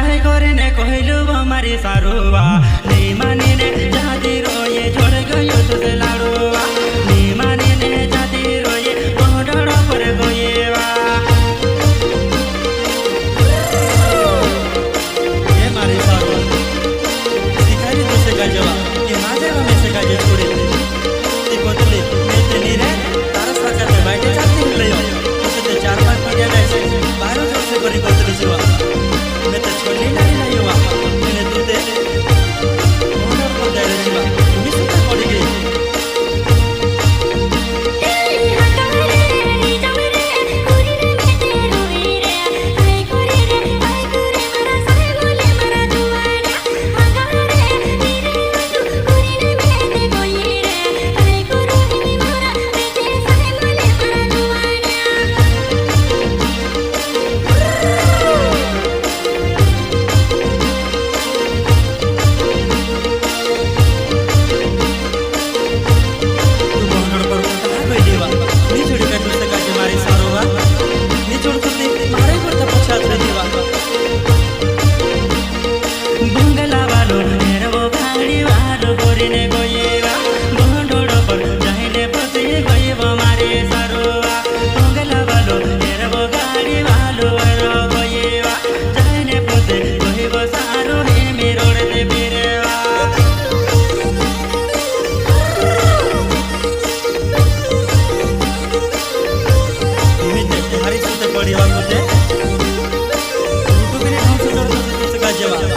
चाहे करे ने कहलू हमारी सारुआ नहीं मानी ने जाती रोए छोड़ गयो तुझे लाड़ुआ नहीं मानी ने जाती रोए कोडड़ा पर गोएवा ये मारी सारुआ शिकारी तुझे गजवा ये माझे में से गजे छोड़े ती कोतली मैं तेनी रे तारा साकर में बैठे जाती मिलयो तुझे ते 4-5 पीड़े वैसे 12 जोर से बड़ी कोतली जीवा मैं तो छोड़ने नहीं लायो मैंने दूधे ऑर्डर कर दिया जीवा तुम्हें सुनते पड़ी गई बढ़िया